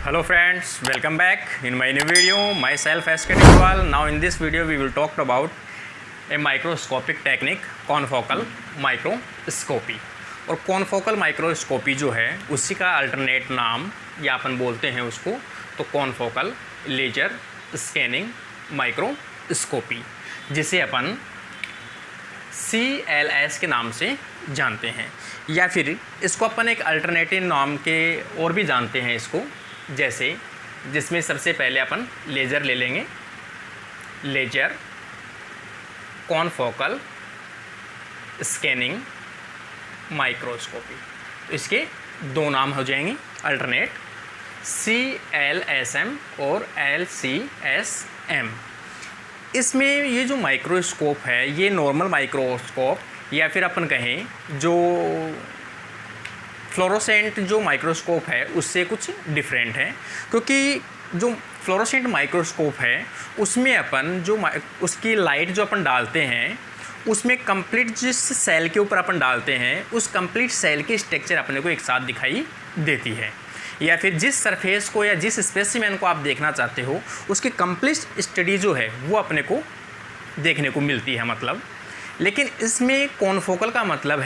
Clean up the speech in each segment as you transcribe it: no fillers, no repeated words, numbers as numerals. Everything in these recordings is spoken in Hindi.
Hello friends, welcome back in my new video. Myself S.K. Tigwal. Now in this video we will talk about a microscopic technique, confocal microscopy. और कॉन्फोकल माइक्रोस्कोपी जो है उसी का अल्टरनेट नाम या अपन बोलते हैं उसको तो कॉन्फोकल लेजर स्कैनिंग माइक्रोस्कोपी, जिसे अपन CLS के नाम से जानते हैं, या फिर इसको अपन एक अल्टरनेटिव नाम के और भी जानते हैं इसको, जैसे जिसमें सबसे पहले अपन लेज़र ले लेंगे, लेजर कॉन्फोकल स्कैनिंग माइक्रोस्कोपी। तो इसके दो नाम हो जाएंगे अल्टरनेट, CLSM और LCSM। इसमें ये जो माइक्रोस्कोप है ये नॉर्मल माइक्रोस्कोप या फिर अपन कहें जो फ्लोरोसेंट जो माइक्रोस्कोप है उससे कुछ डिफरेंट है, क्योंकि जो फ्लोरोसेंट माइक्रोस्कोप है उसमें अपन जो उसकी लाइट जो अपन डालते हैं उसमें कंप्लीट जिस सेल के ऊपर अपन डालते हैं उस कंप्लीट सेल की स्ट्रक्चर अपने को एक साथ दिखाई देती है, या फिर जिस सरफेस को या जिस स्पेसिमेन को आप देखना चाहते हो उसकी कंप्लीट स्टडी जो है वो अपने को देखने को मिलती है मतलब। लेकिन इसमें कॉन्फोकल का मतलब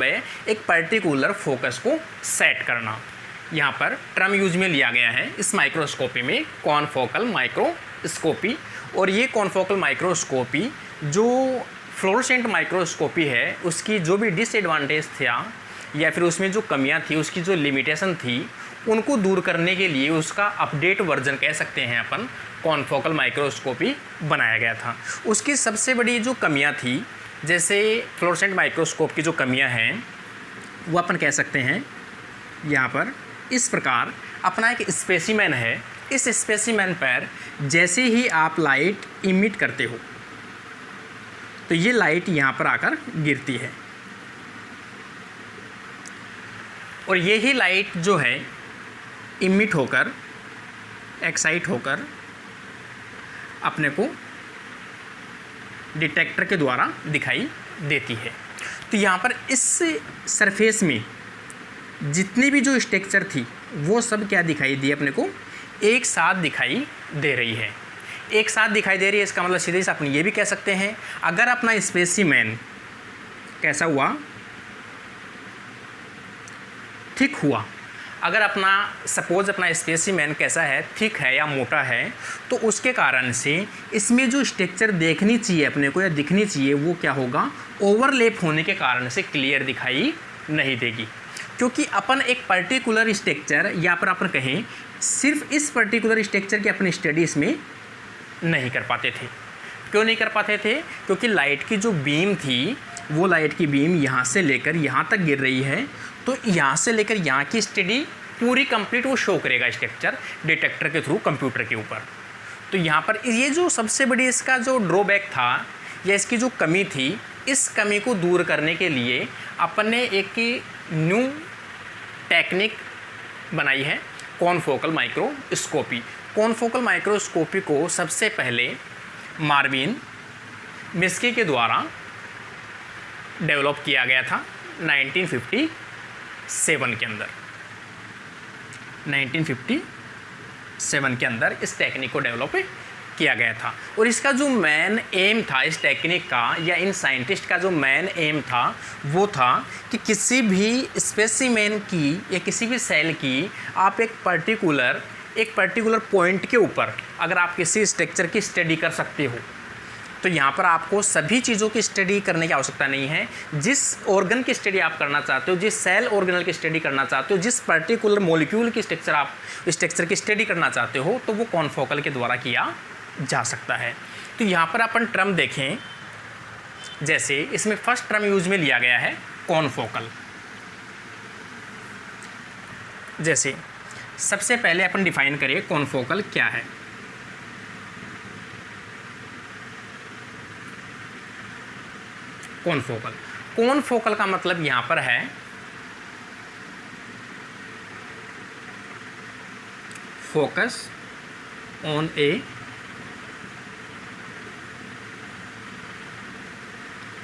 है एक पर्टिकुलर फोकस को सेट करना। यहाँ पर टर्म यूज में लिया गया है इस माइक्रोस्कोपी में कॉन्फोकल माइक्रोस्कोपी। और ये कॉन्फोकल माइक्रोस्कोपी जो फ्लोरोसेंट माइक्रोस्कोपी है उसकी जो भी डिसएडवांटेज था या फिर उसमें जो कमियां थी, उसकी जो लिमिटेशन थी, उनको दूर करने के लिए उसका अपडेट वर्जन कह सकते हैं अपन कॉन्फोकल माइक्रोस्कोपी बनाया गया था। उसकी सबसे बड़ी जो कमियां थी, जैसे फ्लोरोसेंट माइक्रोस्कोप की जो कमियां हैं वो अपन कह सकते हैं यहाँ पर इस प्रकार, अपना एक स्पेसिमेन है, इस स्पेसिमेन पर जैसे ही आप लाइट इमिट करते हो तो ये लाइट यहाँ पर आकर गिरती है और यही लाइट जो है इमिट होकर एक्साइट होकर अपने को डिटेक्टर के द्वारा दिखाई देती है। तो यहाँ पर इस सरफेस में जितनी भी जो स्ट्रक्चर थी वो सब क्या दिखाई दी अपने को, एक साथ दिखाई दे रही है। एक साथ दिखाई दे रही है इसका मतलब सीधे से अपन ये भी कह सकते हैं, अगर अपना स्पेसिमेन कैसा हुआ, थिक हुआ, अगर अपना सपोज अपना स्पेसिमेन कैसा है, थिक है या मोटा है, तो उसके कारण से इसमें जो स्ट्रक्चर देखनी चाहिए अपने को या दिखनी चाहिए वो क्या होगा, ओवरलैप होने के कारण से क्लियर दिखाई नहीं देगी। क्योंकि अपन एक पर्टिकुलर स्ट्रक्चर या पर अपन कहें सिर्फ इस पर्टिकुलर स्ट्रक्चर की अपनी स्टडी इसमें नहीं कर पाते थे। क्यों नहीं कर पाते थे? क्योंकि लाइट की जो बीम थी वो लाइट की बीम यहाँ से लेकर यहाँ तक गिर रही है, तो यहाँ से लेकर यहाँ की स्टडी पूरी कंप्लीट वो शो करेगा स्ट्रक्चर डिटेक्टर के थ्रू कंप्यूटर के ऊपर। तो यहाँ पर ये जो सबसे बड़ी इसका जो ड्रॉबैक था या इसकी जो कमी थी, इस कमी को दूर करने के लिए अपन ने एक न्यू टेक्निक बनाई है कॉन्फोकल माइक्रोस्कोपी। कॉन्फोकल माइक्रोस्कोपी को सबसे पहले मार्विन मिस्की के द्वारा डेवलप किया गया था 1957 के अंदर। 1957 के अंदर इस टेक्निक को डेवलप किया गया था। और इसका जो मेन एम था इस टेक्निक का या इन साइंटिस्ट का जो मेन एम था वो था कि किसी भी स्पेसिमेन की या किसी भी सेल की आप एक पर्टिकुलर पॉइंट के ऊपर अगर आप किसी स्ट्रक्चर की स्टडी कर सकते हो तो यहाँ पर आपको सभी चीज़ों की स्टडी करने की आवश्यकता नहीं है। जिस ऑर्गन की स्टडी आप करना चाहते हो, जिस सेल ऑर्गेनल की स्टडी करना चाहते हो, जिस पर्टिकुलर मॉलिक्यूल की स्ट्रक्चर की स्टडी करना चाहते हो, तो वो कॉन्फोकल के द्वारा किया जा सकता है। तो यहाँ पर अपन टर्म देखें, जैसे इसमें फर्स्ट टर्म यूज में लिया गया है कॉन्फोकल। जैसे सबसे पहले अपन डिफाइन करें कॉन्फोकल क्या है। कॉन्फोकल का मतलब यहाँ पर है फोकस ऑन ए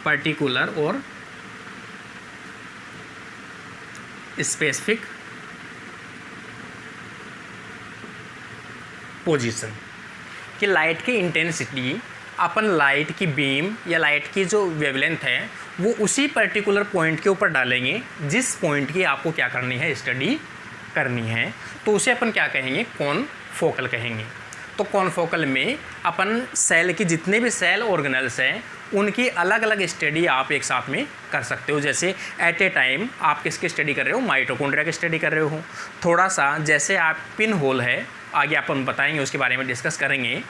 पर्टिकुलर और स्पेसिफिक पोजीशन, कि लाइट की इंटेंसिटी अपन लाइट की बीम या लाइट की जो वेवलेंथ है वो उसी पर्टिकुलर पॉइंट के ऊपर डालेंगे जिस पॉइंट की आपको क्या करनी है, स्टडी करनी है। तो उसे अपन क्या कहेंगे, कॉनफोकल कहेंगे। तो कॉनफोकल में अपन सेल की जितने भी सेल ऑर्गेनेल्स हैं उनकी अलग अलग स्टडी आप एक साथ में कर सकते हो। जैसे एट ए टाइम आप किसकी स्टडी कर रहे हो, माइटोकॉन्ड्रिया की स्टडी कर रहे हो। थोड़ा सा जैसे आप पिन होल है, आगे अपन बताएंगे, उसके बारे में डिस्कस करेंगे,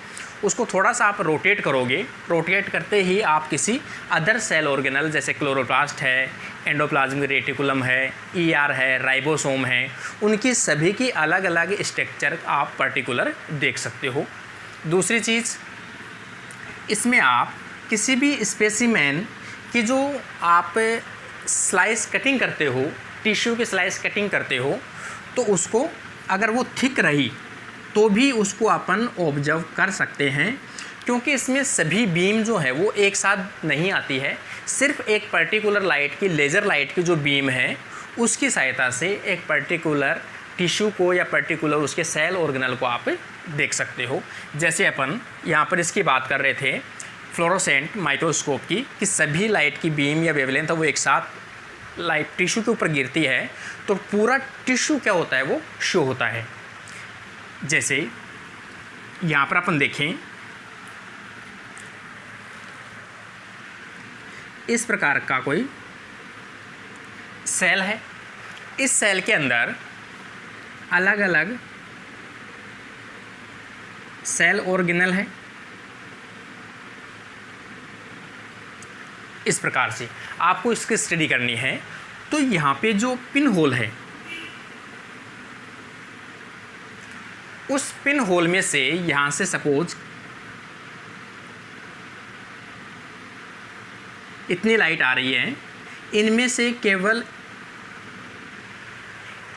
उसको थोड़ा सा आप रोटेट करोगे, रोटेट करते ही आप किसी अदर सेल ऑर्गेनल जैसे क्लोरोप्लास्ट है, एंडोप्लाज्मिक रेटिकुलम है, ईआर है, राइबोसोम है, उनकी सभी की अलग अलग स्ट्रक्चर आप पर्टिकुलर देख सकते हो। दूसरी चीज़, इसमें आप किसी भी स्पेसिमेन की जो आप स्लाइस कटिंग करते हो, टिश्यू की स्लाइस कटिंग करते हो, तो उसको अगर वो थिक रही तो भी उसको अपन ऑब्जर्व कर सकते हैं, क्योंकि इसमें सभी बीम जो है वो एक साथ नहीं आती है। सिर्फ एक पर्टिकुलर लाइट की, लेज़र लाइट की जो बीम है उसकी सहायता से एक पर्टिकुलर टिश्यू को या पर्टिकुलर उसके सेल ऑर्गेनल को आप देख सकते हो। जैसे अपन यहाँ पर इसकी बात कर रहे थे फ्लोरोसेंट माइक्रोस्कोप की, कि सभी लाइट की बीम या वेवलेंथ वो एक साथ लाइट टिश्यू के ऊपर गिरती है तो पूरा टिश्यू क्या होता है, वो शो होता है। जैसे यहाँ पर अपन देखें, इस प्रकार का कोई सेल है, इस सेल के अंदर अलग अलग सेल ऑर्गेनल है। इस प्रकार से आपको इसकी स्टडी करनी है। तो यहाँ पे जो पिन होल है, उस पिन होल में से यहाँ से सपोज इतनी लाइट आ रही है, इनमें से केवल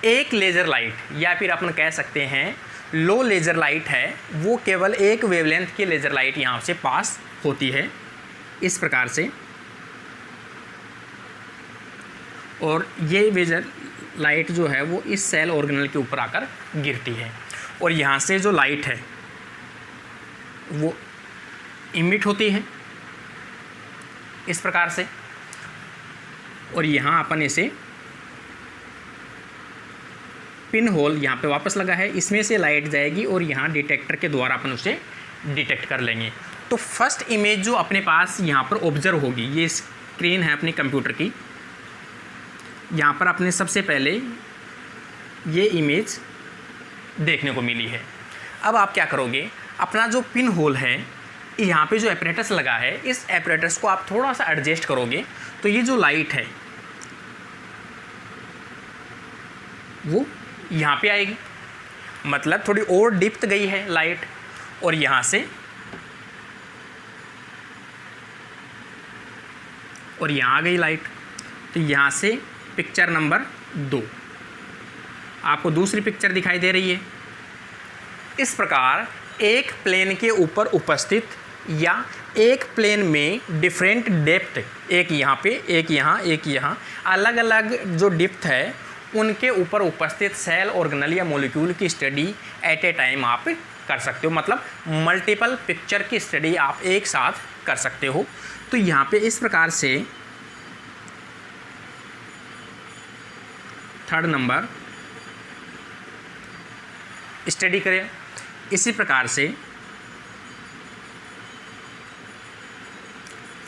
एक लेज़र लाइट या फिर अपन कह सकते हैं लो लेज़र लाइट है, वो केवल एक वेवलेंथ की लेज़र लाइट यहाँ से पास होती है इस प्रकार से, और ये लेज़र लाइट जो है वो इस सेल ऑर्गेनल के ऊपर आकर गिरती है, और यहाँ से जो लाइट है वो इमिट होती है इस प्रकार से, और यहाँ अपन इसे पिन होल यहाँ पे वापस लगा है, इसमें से लाइट जाएगी और यहाँ डिटेक्टर के द्वारा अपन उसे डिटेक्ट कर लेंगे। तो फर्स्ट इमेज जो अपने पास यहाँ पर ऑब्जर्व होगी, ये स्क्रीन है अपने कंप्यूटर की, यहाँ पर अपने सबसे पहले ये इमेज देखने को मिली है। अब आप क्या करोगे, अपना जो पिन होल है यहाँ पे जो एपरेटस लगा है, इस एपरेटस को आप थोड़ा सा एडजस्ट करोगे तो ये जो लाइट है वो यहाँ पे आएगी, मतलब थोड़ी और डिप्थ गई है लाइट, और यहाँ से और यहाँ आ गई लाइट। तो यहाँ से पिक्चर नंबर 2 आपको दूसरी पिक्चर दिखाई दे रही है। इस प्रकार एक प्लेन के ऊपर उपस्थित या एक प्लेन में डिफरेंट डेप्थ, एक यहाँ पे, एक यहाँ, एक यहाँ, अलग अलग जो डेप्थ है उनके ऊपर उपस्थित सेल ऑर्गेनल या मॉलिक्यूल की स्टडी एट ए टाइम आप कर सकते हो। मतलब मल्टीपल पिक्चर की स्टडी आप एक साथ कर सकते हो। तो यहाँ पे इस प्रकार से थर्ड नंबर स्टडी करें। इसी प्रकार से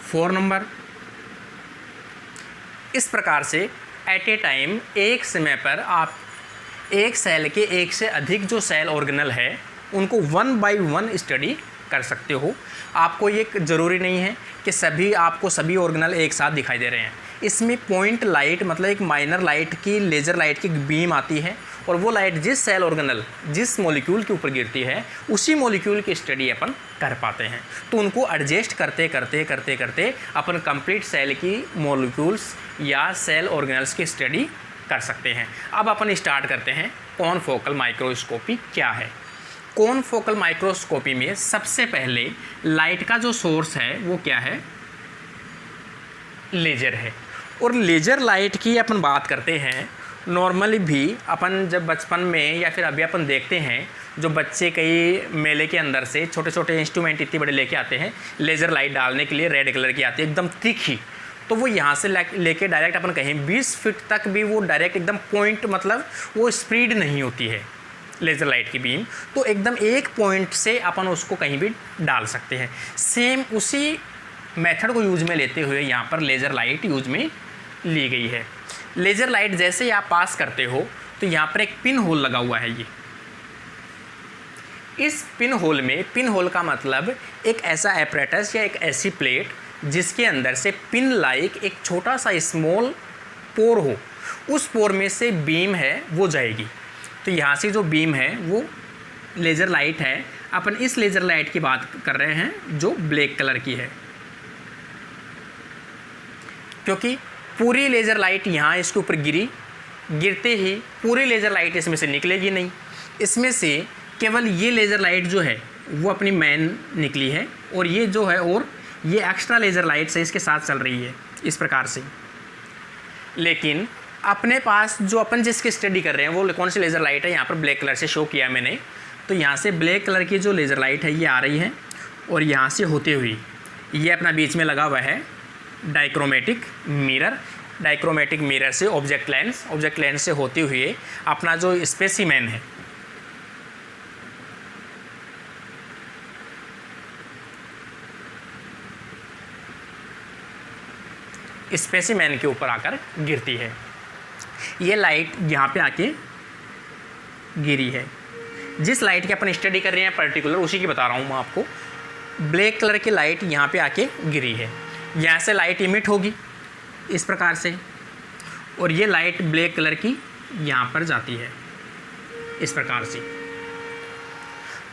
4 नंबर, इस प्रकार से एट ए टाइम एक समय पर आप एक सेल के एक से अधिक जो सेल ऑर्गेनल है उनको 1 बाय 1 स्टडी कर सकते हो। आपको ये ज़रूरी नहीं है कि आपको सभी ऑर्गेनल एक साथ दिखाई दे रहे हैं। इसमें पॉइंट लाइट, मतलब एक माइनर लाइट की, लेज़र लाइट की बीम आती है, और वो लाइट जिस सेल ऑर्गेनल, जिस मॉलिक्यूल के ऊपर गिरती है उसी मॉलिक्यूल की स्टडी अपन कर पाते हैं। तो उनको एडजस्ट करते करते करते करते अपन कंप्लीट सेल की मॉलिक्यूल्स या सेल ऑर्गेनल्स की स्टडी कर सकते हैं। अब अपन स्टार्ट करते हैं कॉनफोकल माइक्रोस्कोपी क्या है। कॉनफोकल माइक्रोस्कोपी में सबसे पहले लाइट का जो सोर्स है वो क्या है, लेज़र है। और लेज़र लाइट की अपन बात करते हैं, नॉर्मली भी अपन जब बचपन में या फिर अभी अपन देखते हैं जो बच्चे कई मेले के अंदर से छोटे छोटे इंस्ट्रूमेंट इतने बड़े लेके आते हैं लेज़र लाइट डालने के लिए, रेड कलर की आती है एकदम तीखी, तो वो यहाँ से लेके डायरेक्ट अपन कहीं 20 फीट तक भी वो डायरेक्ट एकदम पॉइंट, मतलब वो स्पीड नहीं होती है लेज़र लाइट की बीम, तो एकदम एक पॉइंट से अपन उसको कहीं भी डाल सकते हैं। सेम उसी मेथड को यूज में लेते हुए यहाँ पर लेज़र लाइट यूज में ली गई है। लेज़र लाइट जैसे ही आप पास करते हो तो यहाँ पर एक पिन होल लगा हुआ है। ये इस पिन होल में, पिन होल का मतलब एक ऐसा एपरेटस या एक ऐसी प्लेट जिसके अंदर से पिन लाइक एक छोटा सा स्मॉल पोर हो, उस पोर में से बीम है वो जाएगी। तो यहाँ से जो बीम है वो लेज़र लाइट है। अपन इस लेज़र लाइट की बात कर रहे हैं जो ब्लैक कलर की है, क्योंकि पूरी लेज़र लाइट यहाँ इसके ऊपर गिरते ही पूरी लेज़र लाइट इसमें से निकलेगी नहीं। इसमें से केवल ये लेज़र लाइट जो है वो अपनी मेन निकली है, और ये जो है और ये एक्स्ट्रा लेज़र लाइट से इसके साथ चल रही है इस प्रकार से। लेकिन अपने पास जो अपन जिसकी स्टडी कर रहे हैं वो कौन सी लेज़र लाइट है, यहाँ पर ब्लैक कलर से शो किया मैंने। तो यहाँ से ब्लैक कलर की जो लेज़र लाइट है ये आ रही है, और यहाँ से होते हुए ये अपना बीच में लगा हुआ है डाइक्रोमेटिक मिरर। डाइक्रोमेटिक मिरर से ऑब्जेक्ट लेंस से होते हुए अपना जो स्पेसिमेन है, स्पेसिमेन के ऊपर आकर गिरती है। ये लाइट यहाँ पे आके गिरी है। जिस लाइट की अपन स्टडी कर रहे हैं पर्टिकुलर, उसी की बता रहा हूँ मैं आपको। ब्लैक कलर की लाइट यहाँ पे आके गिरी है, यहाँ से लाइट इमिट होगी इस प्रकार से, और ये लाइट ब्लैक कलर की यहाँ पर जाती है इस प्रकार से।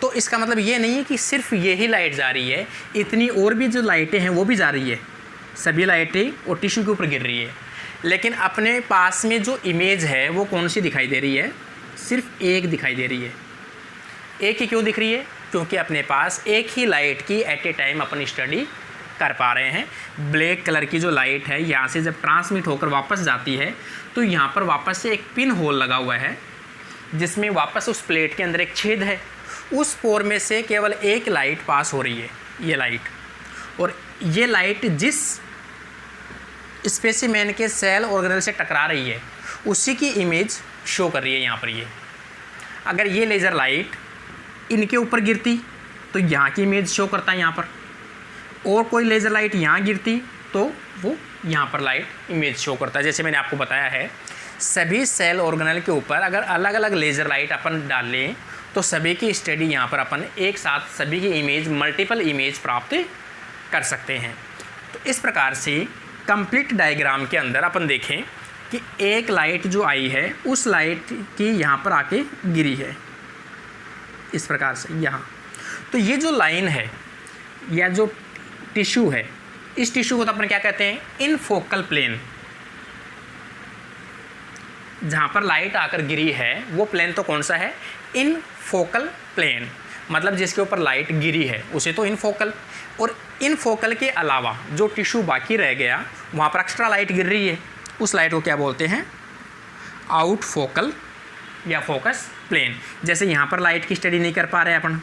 तो इसका मतलब ये नहीं है कि सिर्फ यही लाइट जा रही है, इतनी और भी जो लाइटें हैं वो भी जा रही है, सभी लाइटें और टिश्यू के ऊपर गिर रही है। लेकिन अपने पास में जो इमेज है वो कौन सी दिखाई दे रही है, सिर्फ एक दिखाई दे रही है। एक ही क्यों दिख रही है, क्योंकि अपने पास एक ही लाइट की एट ए टाइम अपन स्टडी कर पा रहे हैं। ब्लैक कलर की जो लाइट है यहाँ से जब ट्रांसमिट होकर वापस जाती है तो यहाँ पर वापस से एक पिन होल लगा हुआ है, जिसमें वापस उस प्लेट के अंदर एक छेद है। उस पोर में से केवल एक लाइट पास हो रही है, ये लाइट, और ये लाइट जिस स्पेसिमेन के सेल ऑर्गेनेल से टकरा रही है उसी की इमेज शो कर रही है यहाँ पर। ये अगर ये लेज़र लाइट इनके ऊपर गिरती तो यहाँ की इमेज शो करता है यहाँ पर, और कोई लेज़र लाइट यहाँ गिरती तो वो यहाँ पर लाइट इमेज शो करता है। जैसे मैंने आपको बताया है, सभी सेल ऑर्गेनेल के ऊपर अगर अलग अलग लेज़र लाइट अपन डाल लें तो सभी की स्टडी यहाँ पर अपन एक साथ सभी की इमेज, मल्टीपल इमेज प्राप्त कर सकते हैं। तो इस प्रकार से कंप्लीट डायग्राम के अंदर अपन देखें कि एक लाइट जो आई है उस लाइट की यहाँ पर आके गिरी है इस प्रकार से यहाँ। तो ये जो लाइन है या जो टिश्यू है, इस टिश्यू को तो अपन क्या कहते हैं, इन फोकल प्लेन। जहाँ पर लाइट आकर गिरी है वो प्लेन तो कौन सा है, इन फोकल प्लेन, मतलब जिसके ऊपर लाइट गिरी है उसे तो इन फोकल। और इन फोकल के अलावा जो टिश्यू बाकी रह गया वहाँ पर एक्स्ट्रा लाइट गिर रही है, उस लाइट को क्या बोलते हैं, आउट फोकल या फोकस प्लेन। जैसे यहाँ पर लाइट की स्टडी नहीं कर पा रहे अपन,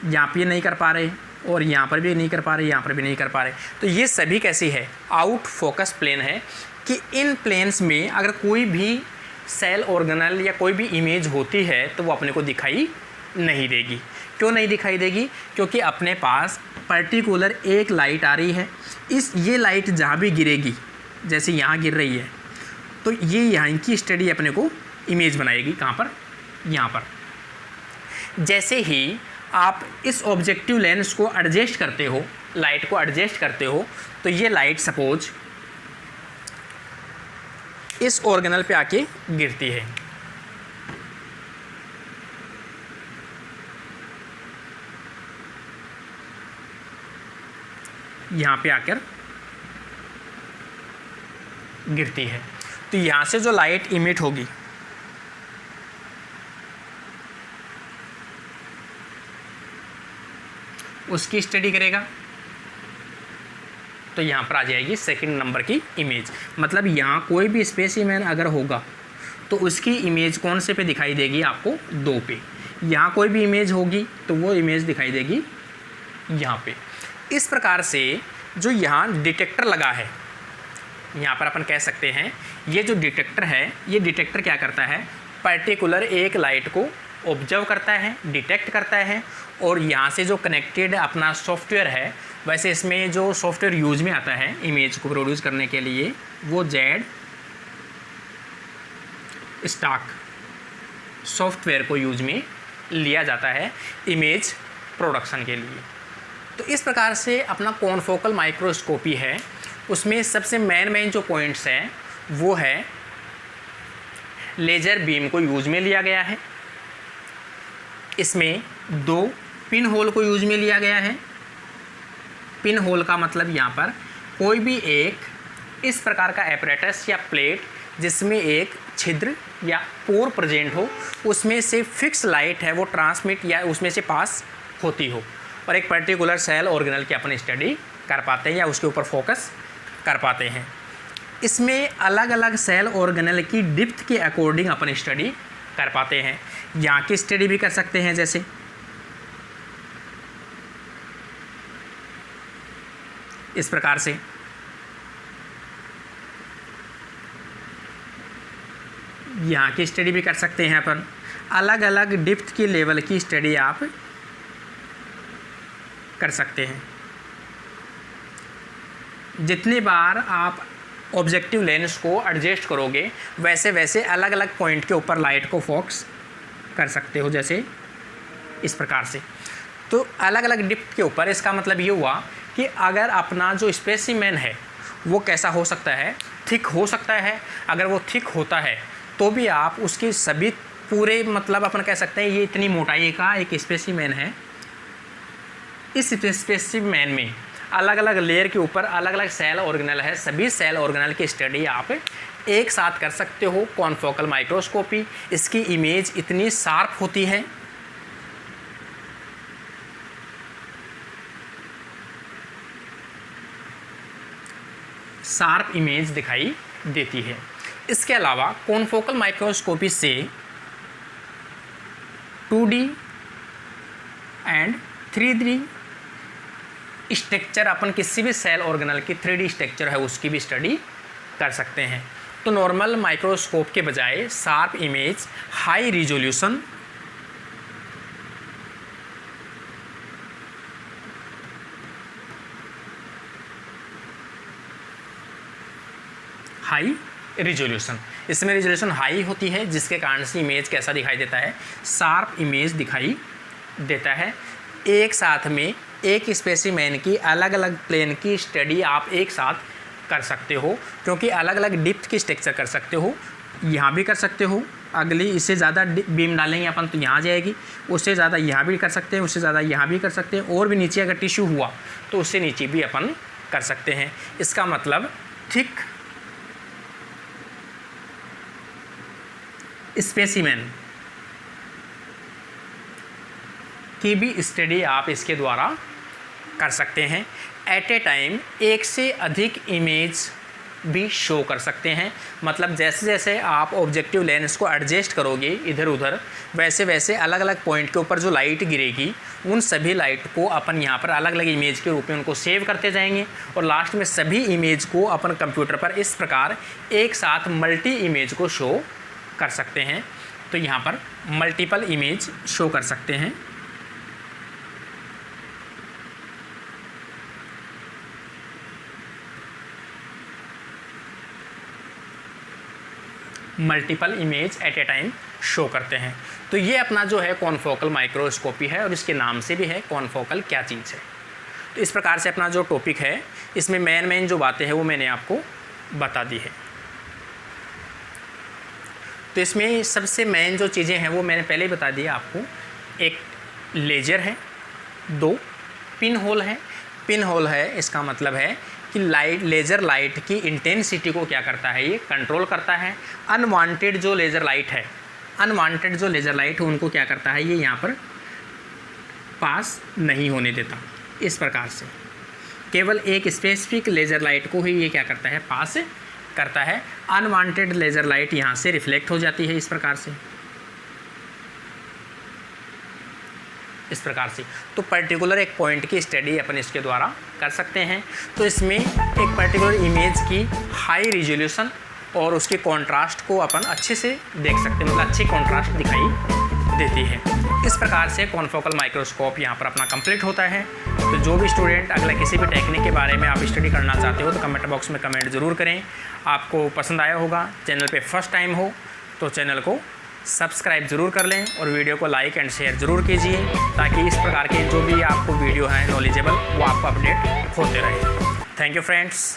यहाँ पे नहीं कर पा रहे, और यहाँ पर भी नहीं कर पा रहे, यहाँ पर भी नहीं कर पा रहे, तो ये सभी कैसी है, आउट फोकस प्लेन है। कि इन प्लेन्स में अगर कोई भी सेल ऑर्गेनेल या कोई भी इमेज होती है तो वो अपने को दिखाई नहीं देगी। क्यों नहीं दिखाई देगी, क्योंकि अपने पास पर्टिकुलर एक लाइट आ रही है। ये लाइट जहाँ भी गिरेगी, जैसे यहाँ गिर रही है, तो ये यहाँ की स्टडी अपने को इमेज बनाएगी, कहाँ पर, यहाँ पर। जैसे ही आप इस ऑब्जेक्टिव लेंस को एडजस्ट करते हो, लाइट को एडजस्ट करते हो, तो ये लाइट सपोज इस ऑर्गेनल पे आके गिरती है। यहाँ पे आकर गिरती है, तो यहाँ से जो लाइट इमिट होगी उसकी स्टडी करेगा, तो यहाँ पर आ जाएगी सेकंड नंबर की इमेज। मतलब यहाँ कोई भी स्पेसिमेन अगर होगा तो उसकी इमेज कौन से पे दिखाई देगी आपको, 2 पे। यहाँ कोई भी इमेज होगी तो वो इमेज दिखाई देगी यहाँ पे। इस प्रकार से जो यहाँ डिटेक्टर लगा है, यहाँ पर अपन कह सकते हैं ये जो डिटेक्टर है, ये डिटेक्टर क्या करता है, पर्टिकुलर एक लाइट को ऑब्जर्व करता है, डिटेक्ट करता है, और यहाँ से जो कनेक्टेड अपना सॉफ्टवेयर है, वैसे इसमें जो सॉफ्टवेयर यूज में आता है इमेज को प्रोड्यूस करने के लिए वो जेड स्टाक सॉफ्टवेयर को यूज में लिया जाता है इमेज प्रोडक्शन के लिए। तो इस प्रकार से अपना कॉन्फोकल माइक्रोस्कोपी है, उसमें सबसे मेन जो पॉइंट्स हैं वो है लेज़र बीम को यूज में लिया गया है, इसमें 2 पिन होल को यूज में लिया गया है। पिन होल का मतलब यहाँ पर कोई भी एक इस प्रकार का एपरेटस या प्लेट जिसमें एक छिद्र या पोर प्रेजेंट हो, उसमें से फिक्स लाइट है वो ट्रांसमिट या उसमें से पास होती हो, और एक पर्टिकुलर सेल ऑर्गेनल की अपन स्टडी कर पाते हैं या उसके ऊपर फोकस कर पाते हैं। इसमें अलग अलग सेल ऑर्गेनल की डिप्थ के अकॉर्डिंग अपन स्टडी कर पाते हैं। यहाँ की स्टडी भी कर सकते हैं, जैसे इस प्रकार से यहाँ की स्टडी भी कर सकते हैं अपन। अलग अलग डिप्थ की लेवल की स्टडी आप कर सकते हैं। जितनी बार आप ऑब्जेक्टिव लेंस को एडजस्ट करोगे वैसे वैसे अलग अलग पॉइंट के ऊपर लाइट को फोकस कर सकते हो, जैसे इस प्रकार से। तो अलग अलग डिप्थ के ऊपर, इसका मतलब ये हुआ कि अगर अपना जो स्पेसिमेन है वो कैसा हो सकता है, थिक हो सकता है। अगर वो थिक होता है तो भी आप उसकी सभी पूरे, मतलब अपन कह सकते हैं ये इतनी मोटाई का एक स्पेसिमेन है, इस स्पेसिमेन में अलग अलग लेयर के ऊपर अलग अलग सेल ऑर्गेनल है, सभी सेल ऑर्गेनल की स्टडी आप एक साथ कर सकते हो कॉन्फोकल माइक्रोस्कोपी। इसकी इमेज इतनी शार्प होती है, शार्प इमेज दिखाई देती है। इसके अलावा कॉन्फोकल माइक्रोस्कोपी से 2D एंड 3D स्ट्रक्चर, अपन किसी भी सेल ऑर्गेनल की 3D स्ट्रक्चर है उसकी भी स्टडी कर सकते हैं। तो नॉर्मल माइक्रोस्कोप के बजाय sharp image, high resolution, high resolution, इसमें रिजोल्यूशन हाई होती है जिसके कारण से इमेज कैसा दिखाई देता है, शार्प इमेज दिखाई देता है। एक साथ में एक स्पेसिमेन की अलग अलग प्लेन की स्टडी आप एक साथ कर सकते हो, क्योंकि अलग अलग डिप्थ की स्ट्रक्चर कर सकते हो। यहाँ भी कर सकते हो, अगली इससे ज़्यादा बीम डालेंगे अपन तो यहाँ जाएगी, उससे ज़्यादा यहाँ भी कर सकते हैं, उससे ज़्यादा यहाँ भी कर सकते हैं, और भी नीचे अगर टिश्यू हुआ तो उससे नीचे भी अपन कर सकते हैं। इसका मतलब थिक स्पेसिमेन की भी स्टडी आप इसके द्वारा कर सकते हैं। एट ए टाइम एक से अधिक इमेज भी शो कर सकते हैं। मतलब जैसे जैसे आप ऑब्जेक्टिव लेंस को एडजस्ट करोगे इधर उधर, वैसे वैसे अलग अलग पॉइंट के ऊपर जो लाइट गिरेगी उन सभी लाइट को अपन यहाँ पर अलग अलग इमेज के रूप में उनको सेव करते जाएंगे, और लास्ट में सभी इमेज को अपन कंप्यूटर पर इस प्रकार एक साथ मल्टी इमेज को शो कर सकते हैं। तो यहाँ पर मल्टीपल इमेज शो कर सकते हैं। Multiple image at a time show करते हैं। तो ये अपना जो है कॉन्फोकल माइक्रोस्कोपी है, और इसके नाम से भी है कॉन्फोकल क्या चीज़ है। तो इस प्रकार से अपना जो टॉपिक है इसमें मेन जो बातें हैं वो मैंने आपको बता दी है। तो इसमें सबसे मेन जो चीज़ें हैं वो मैंने पहले ही बता दिया आपको। एक लेजर है, 2 पिन होल है। पिन होल है इसका मतलब है कि लेज़र लाइट की इंटेंसिटी को क्या करता है, ये कंट्रोल करता है। अनवांटेड जो लेज़र लाइट है उनको क्या करता है, ये यहाँ पर पास नहीं होने देता। इस प्रकार से केवल एक स्पेसिफिक लेज़र लाइट को ही ये क्या करता है, पास करता है। अनवांटेड लेज़र लाइट यहाँ से रिफ्लेक्ट हो जाती है इस प्रकार से। इस प्रकार से। तो पर्टिकुलर एक पॉइंट की स्टडी अपन इसके द्वारा कर सकते हैं। तो इसमें एक पर्टिकुलर इमेज की हाई रिजोल्यूशन और उसके कॉन्ट्रास्ट को अपन अच्छे से देख सकते हैं, मतलब अच्छी कॉन्ट्रास्ट दिखाई देती है। इस प्रकार से कॉन्फोकल माइक्रोस्कोप यहाँ पर अपना कंप्लीट होता है। तो जो भी स्टूडेंट अगला किसी भी टेक्निक के बारे में आप स्टडी करना चाहते हो तो कमेंट बॉक्स में कमेंट ज़रूर करें। आपको पसंद आया होगा, चैनल पे फर्स्ट टाइम हो तो चैनल को सब्सक्राइब ज़रूर कर लें और वीडियो को लाइक एंड शेयर ज़रूर कीजिए, ताकि इस प्रकार के जो भी आपको वीडियो हैं नॉलेजेबल वो आपको अपडेट होते रहे। Thank you friends.